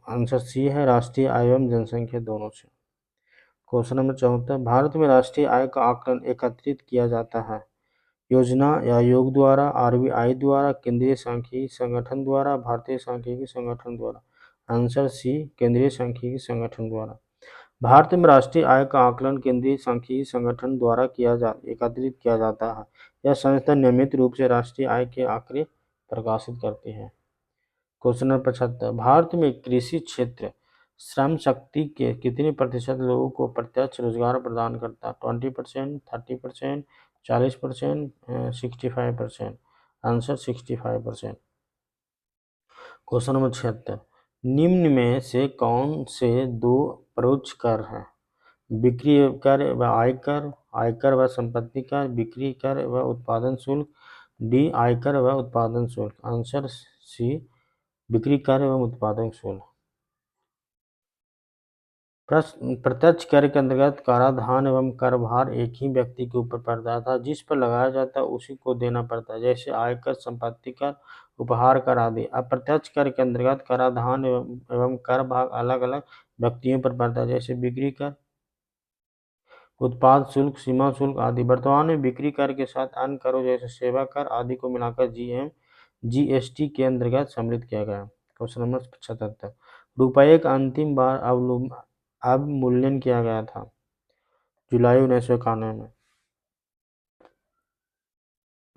आंसर सी है, राष्ट्रीय आय एवं जनसंख्या दोनों से। क्वेश्चन नंबर 74, भारत में राष्ट्रीय आय का आकलन एकत्रित किया जाता है योजना या आयोग द्वारा, RBI द्वारा, केंद्रीय सांख्यिकी संगठन द्वारा, भारतीय सांख्यिकी संगठन द्वारा। आंसर सी, केंद्रीय सांख्यिकी संगठन द्वारा। भारत में राष्ट्रीय आय का आकलन केंद्रीय सांख्यिकी संगठन द्वारा एकत्रित किया जाता है। यह संस्था नियमित रूप से राष्ट्रीय आय के आंकड़े प्रकाशित करती है। क्वेश्चन नंबर 75, भारत में कृषि क्षेत्र श्रम शक्ति के कितने प्रतिशत लोगों को प्रत्यक्ष रोजगार प्रदान करता है? 20%, 30%, 40%, 65%। आंसर 65%। क्वेश्चन नंबर 76, निम्न में से कौन से दो परोक्ष कर हैं? बिक्री कर व आयकर, आयकर व संपत्ति कर, बिक्री कर व उत्पादन शुल्क। डी, आयकर व उत्पादन शुल्क। आंसर सी, बिक्री कर एवं उत्पादन शुल्क। प्रत्यक्ष कर के अंतर्गत कराधान एवं कर भार एक ही व्यक्ति के ऊपर पड़ता था, जिस पर लगाया जाता है उसी को देना पड़ता है, जैसे आयकर, संपत्ति कर, उपहार कर आदि। अप्रत्यक्ष कर के अंतर्गत कराधान एवं कर भाग अलग अलग व्यक्तियों पर पड़ता है, जैसे बिक्री कर, उत्पाद शुल्क, सीमा शुल्क आदि। वर्तमान में बिक्री कर के साथ अन्य करों जैसे सेवा कर आदि को मिलाकर GST के अंतर्गत सम्मिलित किया गया। क्वेश्चन नंबर 77, रुपये का अंतिम बार अवमूल्यन किया गया था जुलाई 1991 में।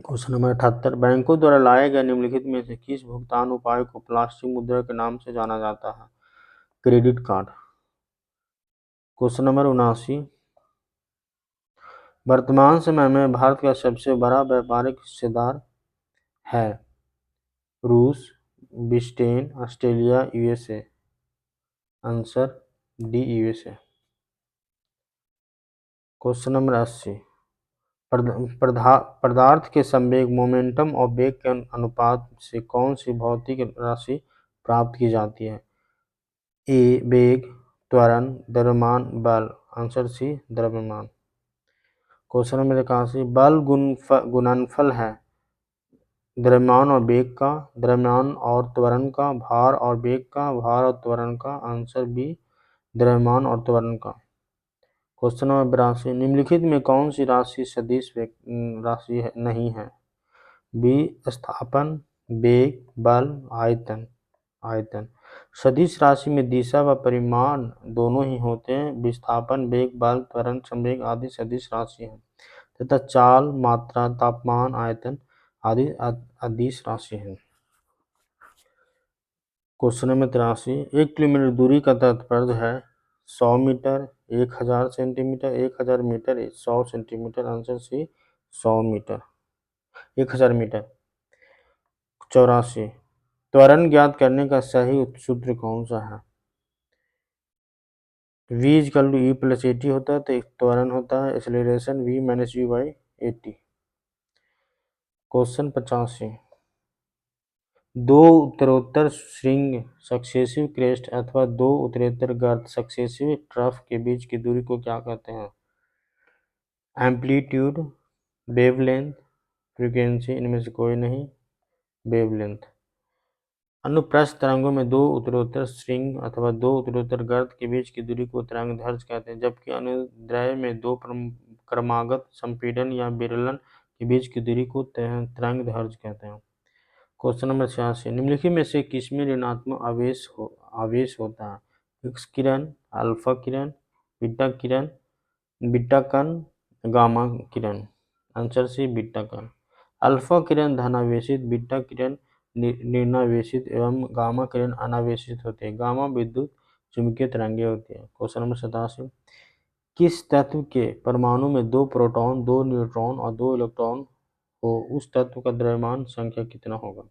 क्वेश्चन नंबर 78, बैंकों द्वारा लाए गए निम्नलिखित में से किस भुगतान उपाय को प्लास्टिक मुद्रा के नाम से जाना जाता है? Credit card. क्वेश्चन नंबर 79, वर्तमान समय में भारत का सबसे बड़ा व्यापारिक हिस्सेदार है रूस, Britain, Australia, USA। Answer D, USA। Question number 80, पदार्थ के संवेग मोमेंटम और वेग के अनुपात से कौन सी भौतिक राशि प्राप्त की जाती है? ए, वेग, त्वरण, द्रव्यमान, बल। आंसर सी, द्रव्यमान। क्वेश्चन नंबर 81, बल गुणनफल है द्रव्यमान और वेग का, द्रव्यमान और त्वरण का, भार और वेग का, भार और त्वरण का। आंसर बी, द्रव्यमान और त्वरण का। क्वेश्चन नंबर 82, निम्नलिखित में कौन सी राशि सदिश राशि नहीं है? विस्थापन, वेग, बल, आयतन। आयतन। सदिश राशि में दिशा व परिमाण दोनों ही होते हैं। विस्थापन, वेग, बल, त्वरण, संवेग आदि सदिश राशि हैं तथा चाल, मात्रा, तापमान, आयतन आदि अदिश राशि हैं। क्वेश्चन नंबर 83, 1 किलोमीटर दूरी का तात्पर्य है 100 metre, 1000 centimetre, 1000 metre, 100 centimetre. Answer C, 100 metre, 1000 metre. 84, त्वरण ज्ञात करने का सही सूत्र कौन सा है? V=E+AT होता है तो एक त्वरण होता है एक्सेलरेशन V-U/AT। क्वेश्चन 85, दो उत्तरोत्तर श्रृंग सक्सेसिव क्रेस्ट अथवा दो उत्तरोत्तर गर्त सक्सेसिव ट्रफ के बीच की दूरी को क्या कहते हैं? एम्पलीट्यूड, वेवलेंथ, फ्रीक्वेंसी, इनमें से कोई नहीं। वेवलेंथ। अनुप्रस्थ तरंगों में दो उत्तरोत्तर स्ट्रिंग अथवा दो उत्तरोत्तर गर्त के बीच की दूरी को तरंग दैर्ध्य कहते हैं, जबकि अनुदैर्ध्य में दो क्रमागत संपीड़न या विरलन के बीच की दूरी को तरंग दैर्ध्य कहते हैं। क्वेश्चन नंबर 86, निम्नलिखित में से किसमें ऋणात्मक आवेश होता है? एक्स किरण, अल्फा किरण, बीटा कण, गामा किरण। आंसर सी बीटा कण। अल्फा किरण धनावेशित, बीटा किरण ऋणावेशित एवं गामा किरण अनावेशित होते हैं। गामा विद्युत चुंबकीय तरंगें होती है। क्वेश्चन नंबर 87, किस तत्व के परमाणु में दो प्रोटॉन, दो न्यूट्रॉन और दो इलेक्ट्रॉन हो उस तत्व का द्रव्यमान संख्या कितना होगा?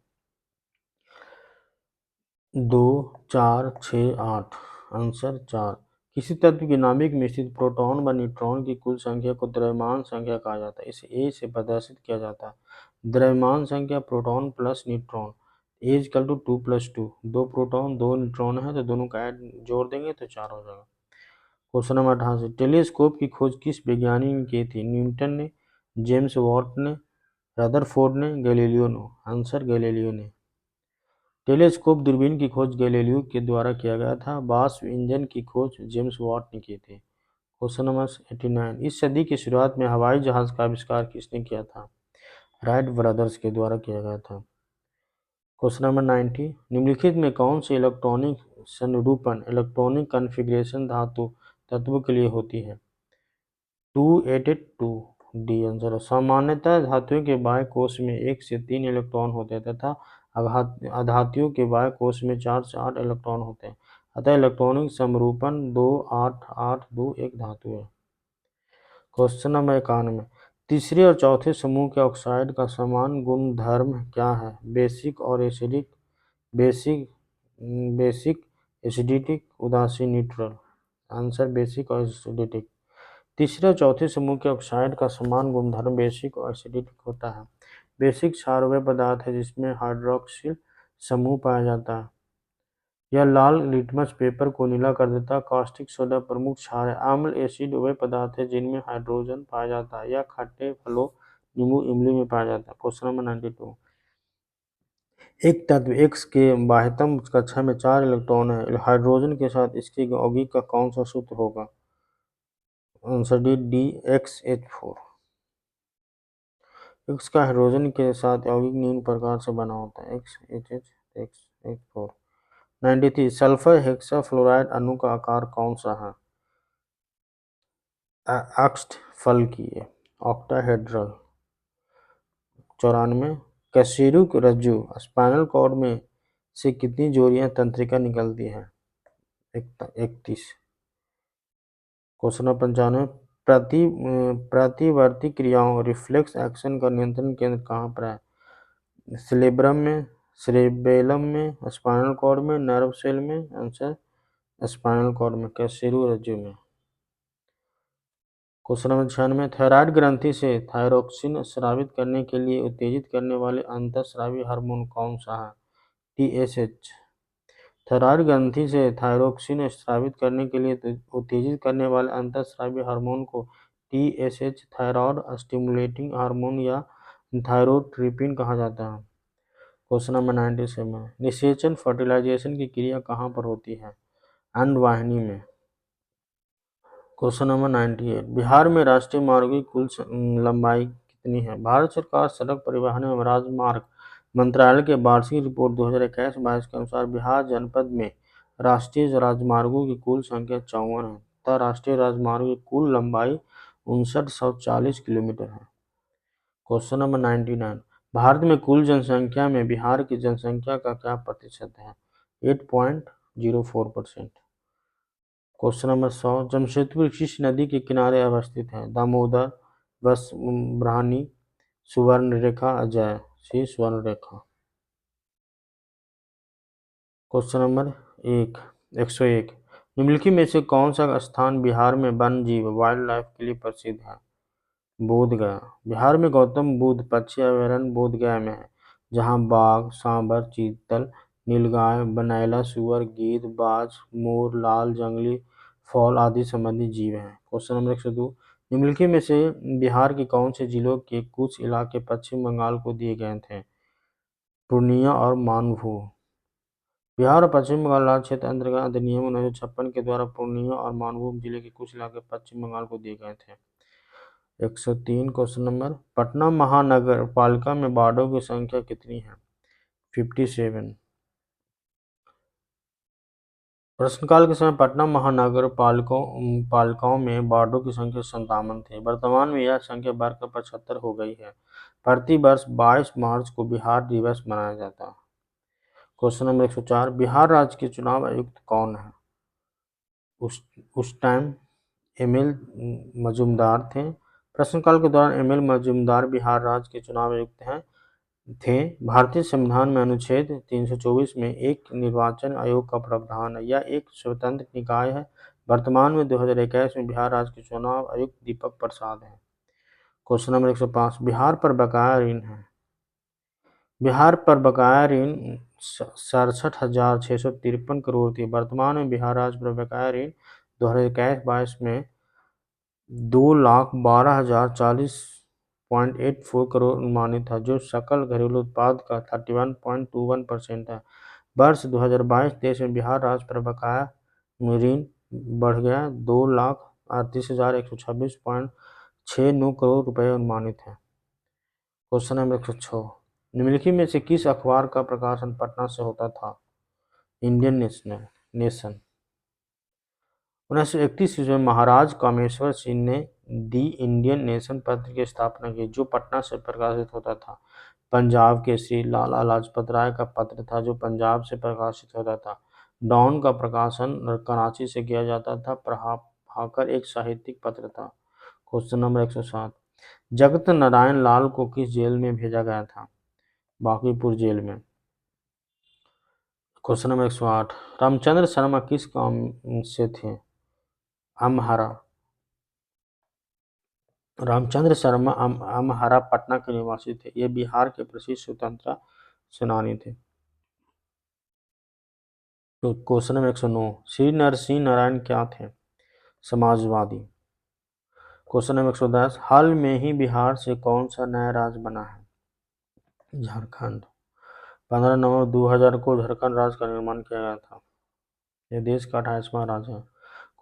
2, 4, 6, 8। आंसर 4। किसी तत्व की नाभिक में स्थित प्रोटॉन व न्यूट्रॉन की कुल संख्या को द्रव्यमान संख्या कहा जाता है। इसे ए से प्रदर्शित किया जाता है। द्रव्यमान संख्या proton plus neutron equal to 2 + 2। दो प्रोटॉन दो न्यूट्रॉन है तो दोनों का जोड़ देंगे तो 4 हो जाएगा। क्वेश्चन नंबर 88, टेलीस्कोप की खोज किस वैज्ञानिक ने की थी? न्यूटन ने, जेम्स वाट ने, रदरफोर्ड ने, गैलीलियो ने। आंसर गैलीलियो ने। टेलीस्कोप दूरबीन की खोज गैलीलियो के द्वारा किया गया था। वाष्प इंजन की खोज जेम्स वाट ने की थी। क्वेश्चन नंबर 89, इस सदी की शुरुआत में हवाई जहाज का आविष्कार किसने किया था? राइट ब्रदर्स के द्वारा किया गया था। क्वेश्चन नंबर 90, निम्नलिखित में कौन सी इलेक्ट्रॉनिक संरूपण इलेक्ट्रॉनिक कॉन्फ़िगरेशन धातु तत्वों के लिए होती है? 288 डी आंसर है। सामान्यतः धातुओं के बाह्य कोश में 1 से 3 इलेक्ट्रॉन होते हैं तथा अधातुओं के बाह्य कोश में 4 से 8 इलेक्ट्रॉन होते हैं। अतः इलेक्ट्रॉनिक समरूपण 28821 धातु है। क्वेश्चन नंबर 91, तीसरे और चौथे समूह के ऑक्साइड का समान गुणधर्म क्या है? बेसिक और एसिडिक, बेसिक बेसिक एसिडिक, उदासीन न्यूट्रल। आंसर बेसिक और एसिडिक। तीसरे और चौथे समूह के ऑक्साइड का समान गुणधर्म बेसिक और एसिडिक होता है। बेसिक क्षार वह पदार्थ है जिसमें हाइड्रोक्सिल समूह पाया जाता है। यह लाल लिटमस पेपर को नीला कर देता है। कास्टिक सोडा प्रमुख क्षार है। अम्ल एसिड वे पदार्थ है जिनमें हाइड्रोजन पाया जाता है। यह खट्टे फलों नींबू इमली में पाया जाता है। क्वेश्चन नंबर 92, एक तत्व X के बाह्यतम कक्षा में 4 इलेक्ट्रॉन है। हाइड्रोजन के साथ इसकी यौगिक का कौन सा सूत्र होगा? Answer D XH4। X का हाइड्रोजन के साथ यौगिक निम्न प्रकार से बना होता है। XHH4। 93, सल्फर हेक्साफ्लोराइड अणु का आकार कौन सा है? अष्टफल की है, ऑक्टाहेड्रल। 94, कशेरुक रज्जु स्पाइनल कॉर्ड में से कितनी जोड़ियां तंत्रिका निकलती हैं? 31। क्वेश्चन नंबर 95, प्रतिवर्ती क्रियाओं रिफ्लेक्स एक्शन का नियंत्रण केंद्र कहाँ पर है? सेरेब्रम में, सेरेबेलम में, स्पाइनल कॉर्ड में, नर्व सेल में। आंसर स्पाइनल कॉर्ड में, कशेरु रज्जु में। क्वेश्चन नंबर 96, थायराइड ग्रंथि से थायरोक्सिन स्रावित करने के लिए उत्तेजित करने वाले अंतःस्रावी हार्मोन कौन सा है? TSH। थायराइड ग्रंथि से थायरोक्सिन स्रावित करने के लिए उत्तेजित करने वाले अंतःस्रावी हार्मोन को TSH थायरॉयड स्टिमुलेटिंग हार्मोन या थायरोट्रिपिन कहा जाता है। क्वेश्चन नंबर 97, निषेचन फर्टिलाइजेशन की क्रिया कहाँ पर होती है? अंडवाहिनी में। क्वेश्चन नंबर 98, बिहार में राष्ट्रीय मार्गों की कुल लंबाई कितनी है? भारत सरकार सड़क परिवहन एवं राजमार्ग मंत्रालय के वार्षिक रिपोर्ट 2021-22 के अनुसार बिहार जनपद में राष्ट्रीय राजमार्गों की कुल संख्या 54 है तथा राष्ट्रीय राजमार्गों की कुल लंबाई 5940 किलोमीटर है। क्वेश्चन नंबर 99, भारत में कुल जनसंख्या में बिहार की जनसंख्या का क्या प्रतिशत है? 8.04%। क्वेश्चन नंबर 100, जमशेदपुर किस नदी के किनारे अवस्थित है? दामोदर, ब्राह्मणी, सुवर्णरेखा, अजय। सी सुवर्णरेखा। क्वेश्चन नंबर 101, निम्नलिखित में से कौन सा स्थान बिहार में वन्य जीव वाइल्ड लाइफ के लिए प्रसिद्ध है? बोधगया। बिहार में गौतम बुद्ध पक्षी अभयारण्य बोधगया में है, जहाँ बाघ, सांभर, चीतल, नीलगाय, बनैला सुअर, गिद्ध, बाज, मोर, लाल जंगली फॉल आदि संबंधित जीव हैं। क्वेश्चन नंबर 102, निम्नलिखित में से बिहार के कौन से जिलों के कुछ इलाके पश्चिम बंगाल को दिए गए थे? पूर्णिया और मानभू। बिहार और पश्चिम बंगाल राज्य क्षेत्र अंतर्गत अधिनियम 1956 के द्वारा पूर्णिया और मानभूम जिले के कुछ इलाके पश्चिम बंगाल को दिए गए थे। 103 क्वेश्चन नंबर, पटना महानगर पालिका में वार्डों की संख्या कितनी है? 57। प्रश्नकाल के समय पटना महानगर पालिकाओं में वार्डों की संख्या 57 थी। वर्तमान में यह संख्या बढ़कर 75 हो गई है। प्रति वर्ष 22 मार्च को बिहार दिवस मनाया जाता है। क्वेश्चन नंबर 104, बिहार राज्य के चुनाव आयुक्त कौन है? उस टाइम एम.एल. मजूमदार थे। प्रश्नकाल के दौरान एम.एल. मजूमदार बिहार राज्य के चुनाव आयुक्त थे। भारतीय संविधान में अनुच्छेद 324 में एक निर्वाचन आयोग का प्रावधान है। यह एक स्वतंत्र निकाय है। वर्तमान में 2021 में बिहार राज्य के चुनाव आयुक्त दीपक प्रसाद हैं। क्वेश्चन नंबर 105, बिहार पर बकाया ऋण है। बिहार पर बकाया ऋण 67,653 करोड़ थी। वर्तमान में बिहार राज्य पर बकाया ऋण 2021-22 में 2,12,040.84 करोड़ अनुमानित है, जो सकल घरेलू उत्पाद का 31.21% है। वर्ष 2022-23 में बिहार राज्य पर बकाया ऋण बढ़ गया 2,38,126.69 करोड़ रुपए अनुमानित है। क्वेश्चन नंबर 106, निम्नलिखित में से किस अखबार का प्रकाशन पटना से होता था? Indian nation. 1931 ईस्वी में महाराज कामेश्वर सिंह ने दी इंडियन नेशन पत्र की स्थापना की, जो पटना से प्रकाशित होता था। पंजाब केसरी लाला लाजपत राय का पत्र था, जो पंजाब से प्रकाशित होता था। डॉन का प्रकाशन कराची से किया जाता था। प्रभाकर एक साहित्यिक पत्र था। क्वेश्चन नंबर 107, जगत नारायण लाल को किस जेल में भेजा गया था? बांकीपुर जेल में। क्वेश्चन नंबर 108, रामचंद्र शर्मा किस गांव से थे? अमहरा। रामचंद्र शर्मा अमहरा पटना के निवासी थे। ये बिहार के प्रसिद्ध स्वतंत्रता सेनानी थे। तो क्वेश्चन नंबर 109, श्री नरसिंह नारायण क्या थे? समाजवादी। क्वेश्चन नंबर 110, हाल में ही बिहार से कौन सा नया राज्य बना है? झारखंड। 15 नवंबर 2000 को झारखंड राज्य का निर्माण किया गया था। यह देश का 28वां राज्य है।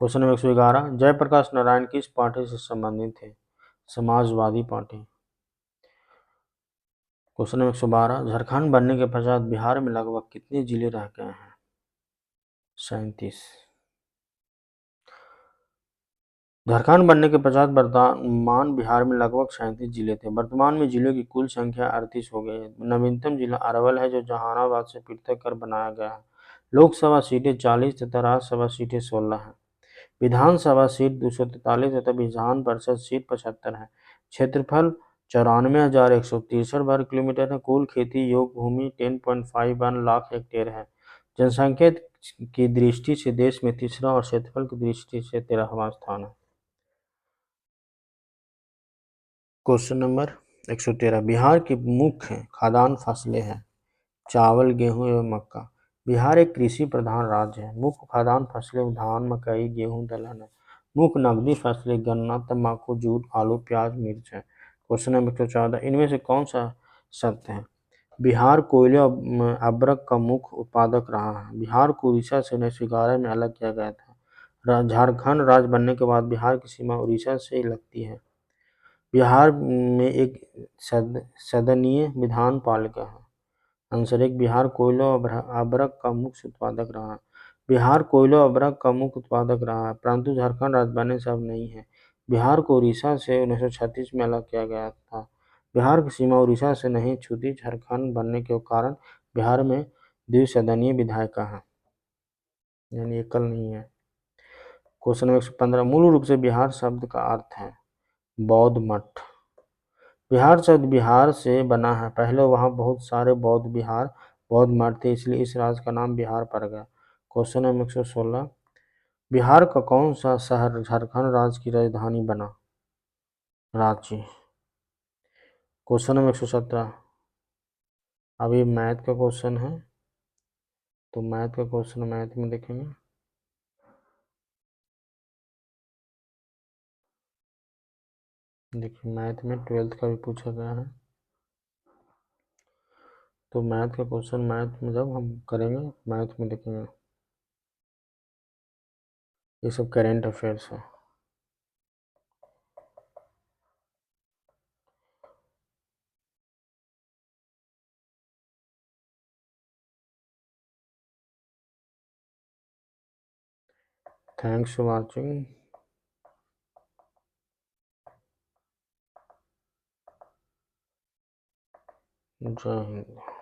क्वेश्चन नंबर 111, जयप्रकाश नारायण किस पार्टी से संबंधित थे? Samajwadi party. Question number 112, Jharkhand बनने के पश्चात बिहार में लगभग कितने जिले रह गए हैं? 37। झारखंड बनने के पश्चात वर्तमान बिहार में लगभग 37 जिले थे। वर्तमान में जिलों की कुल संख्या 38 हो गई है। नवीनतम जिला अरवल है, जो जहानाबाद से पृथक कर बनाया गया है। लोकसभा सीटें 40 तथा राज्यसभा सीटें 16 हैं। विधानसभा सीट 243 तथा विधान परिषद सीट 75 है। क्षेत्रफल 94,163 वर्ग किलोमीटर है। कुल खेती योग्य भूमि 10.51 लाख हेक्टेयर है। जनसंख्या की दृष्टि से देश में तीसरा और क्षेत्रफल की दृष्टि से 13वां स्थान है। क्वेश्चन नंबर 113, बिहार की मुख्य खाद्यान्न फसलें हैं? चावल, गेहूं एवं मक्का। बिहार एक कृषि प्रधान राज्य है। मुख्य खाद्यान्न फसलें धान, मकई, गेहूं, दलहन है। मुख्य नकदी फसलें गन्ना, तंबाकू, जूट, आलू, प्याज, मिर्च है। क्वेश्चन नंबर 114, इनमें से कौन सा सत्य है? बिहार कोयले और अब्रक का मुख्य उत्पादक रहा है। बिहार को उड़ीसा से 1911 में अलग किया गया था। झारखंड राज्य बनने के बाद बिहार की सीमा उड़ीसा से लगती है। बिहार में एक सदनीय विधान पालिका है। आंसर एक, बिहार कोयला और अब्रक का मुख्य उत्पादक रहा है। बिहार कोयला और अब्रक का मुख्य उत्पादक रहा है, परंतु झारखंड राज्य बनने से अब नहीं है। बिहार को उड़ीसा से 1936 में अलग किया गया था। बिहार की सीमा उड़ीसा से नहीं छूती। झारखंड बनने के कारण बिहार में द्विसदनीय विधायिका है, यानी एकल नहीं है। क्वेश्चन नंबर 115, मूल रूप से बिहार शब्द का अर्थ है? बौद्ध मठ। बिहार शब्द बिहार से बना है। पहले वहाँ बहुत सारे बौद्ध मठ थे, इसलिए इस राज्य का नाम बिहार पड़ गया। क्वेश्चन नंबर 116, बिहार का कौन सा शहर झारखंड राज्य की राजधानी बना? रांची। क्वेश्चन नंबर 117, अभी मैथ का क्वेश्चन है, तो मैथ का क्वेश्चन मैथ में देखेंगे। देखिए मैथ में 12th का भी पूछा गया है, तो मैथ का क्वेश्चन मैथ में जब हम करेंगे मैथ में देखेंगे, ये सब करेंट अफेयर्स है। Thanks for watching. जय हिंद।